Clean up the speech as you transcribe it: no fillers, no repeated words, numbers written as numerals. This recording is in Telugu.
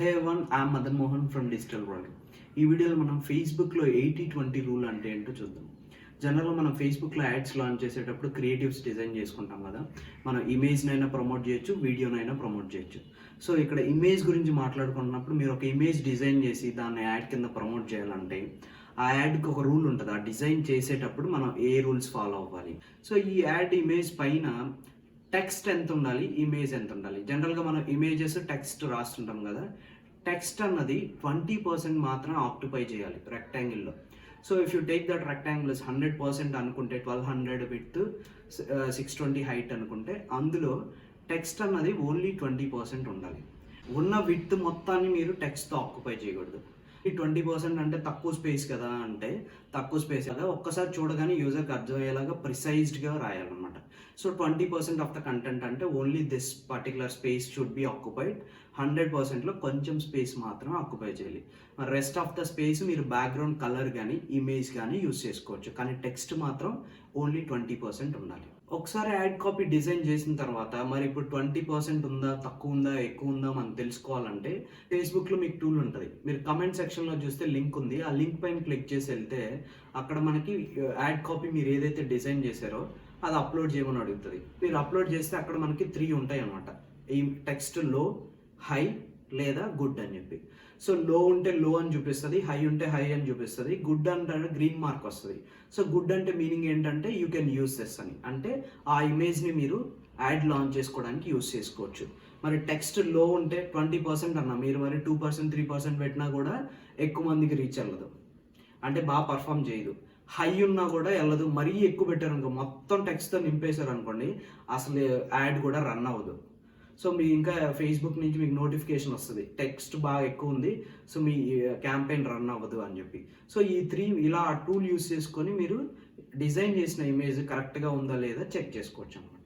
Hey one I'm Madan Mohan from digital world. ఈ వీడియోలో మనం ఫేస్బుక్లో 80-20 రూల్ అంటే ఏంటో చూద్దాం. జనరల్గా మనం ఫేస్బుక్లో యాడ్స్ లాంచ్ చేసేటప్పుడు క్రియేటివ్స్ డిజైన్ చేసుకుంటాం కదా. మనం ఇమేజ్నైనా ప్రమోట్ చేయొచ్చు, వీడియోనైనా ప్రమోట్ చేయొచ్చు. సో ఇక్కడ ఇమేజ్ గురించి మాట్లాడుకున్నప్పుడు మీరు ఒక ఇమేజ్ డిజైన్ చేసి దాన్ని యాడ్ కింద ప్రమోట్ చేయాలంటే ఆ యాడ్కి ఒక రూల్ ఉంటుంది. ఆ డిజైన్ చేసేటప్పుడు మనం ఏ రూల్స్ ఫాలో అవ్వాలి. సో ఈ యాడ్ ఇమేజ్ పైన టెక్స్ట్ ఎంత ఉండాలి, ఇమేజ్ ఎంత ఉండాలి. జనరల్గా మనం ఇమేజెస్ టెక్స్ట్ రాస్తుంటాం కదా. టెక్స్ట్ అన్నది 20% మాత్రం ఆక్యుపై చేయాలి రెక్టాంగిల్లో. So if you take that rectangle 100% అనుకుంటే 1200 విడ్త్ 620 హైట్ అనుకుంటే అందులో టెక్స్ట్ అన్నది ఓన్లీ 20% ఉండాలి. ఉన్న విడ్త్ మొత్తాన్ని మీరు టెక్స్ట్తో ఆక్యుపై చేయకూడదు. ఈ 20% అంటే తక్కువ స్పేస్ కదా, అంటే తక్కువ స్పేస్ కదా, ఒక్కసారి చూడగానే యూజర్కి అర్థమయ్యేలాగా ప్రిసైజ్డ్గా రాయాలన్నమాట. సో 20% ఆఫ్ ద కంటెంట్ అంటే only this particular space should be occupied. 100%లో కొంచెం స్పేస్ మాత్రం ఆక్యుపై చేయాలి. రెస్ట్ ఆఫ్ ద స్పేస్ మీరు బ్యాక్గ్రౌండ్ కలర్ కానీ ఇమేజ్ కానీ యూస్ చేసుకోవచ్చు, కానీ టెక్స్ట్ మాత్రం ఓన్లీ 20% ఉండాలి. ఒకసారి యాడ్ కాపీ డిజైన్ చేసిన తర్వాత మరి ఇప్పుడు 20% ఉందా, తక్కువ ఉందా, ఎక్కువ ఉందా మనం తెలుసుకోవాలంటే ఫేస్బుక్లో మీకు టూల్ ఉంటుంది. మీరు కమెంట్ సెక్షన్లో చూస్తే లింక్ ఉంది. ఆ లింక్ పైన క్లిక్ చేసి వెళ్తే అక్కడ మనకి యాడ్ కాపీ మీరు ఏదైతే డిజైన్ చేశారో అది అప్లోడ్ చేయమని అడుగుతుంది. మీరు అప్లోడ్ చేస్తే అక్కడ మనకి 3 ఉంటాయి అన్నమాట. ఈ టెక్స్ట్ లో, హై లేదా గుడ్ అని చెప్పి. సో లో ఉంటే లో అని చూపిస్తుంది, హై ఉంటే హై అని చూపిస్తుంది, గుడ్ అంటే గ్రీన్ మార్క్ వస్తుంది. సో గుడ్ అంటే మీనింగ్ ఏంటంటే యూ కెన్ యూస్ దిస్ అని, అంటే ఆ ఇమేజ్ని మీరు యాడ్ లాంచ్ చేసుకోవడానికి యూస్ చేసుకోవచ్చు. మరి టెక్స్ట్ లో ఉంటే 20% అన్న మీరు మరి 2% 3% పెట్టినా కూడా ఎక్కువ మందికి రీచ్ అవ్వదు, అంటే బాగా పర్ఫామ్ చేయదు. హై ఉన్నా కూడా వెళ్ళదు. మరీ ఎక్కువ పెట్టారు అనుకో, మొత్తం టెక్స్ట్తో నింపేశారు అనుకోండి, అసలు యాడ్ కూడా రన్ అవ్వదు. సో మీ ఇంకా ఫేస్బుక్ నుంచి మీకు నోటిఫికేషన్ వస్తుంది, టెక్స్ట్ బాగా ఎక్కువ ఉంది, సో మీ క్యాంపెయిన్ రన్ అవ్వదు అని చెప్పి. సో ఈ 3 ఇలా టూల్ యూస్ చేసుకొని మీరు డిజైన్ చేసిన ఇమేజ్ కరెక్ట్గా ఉందా లేదా చెక్ చేసుకోవచ్చు అన్నమాట.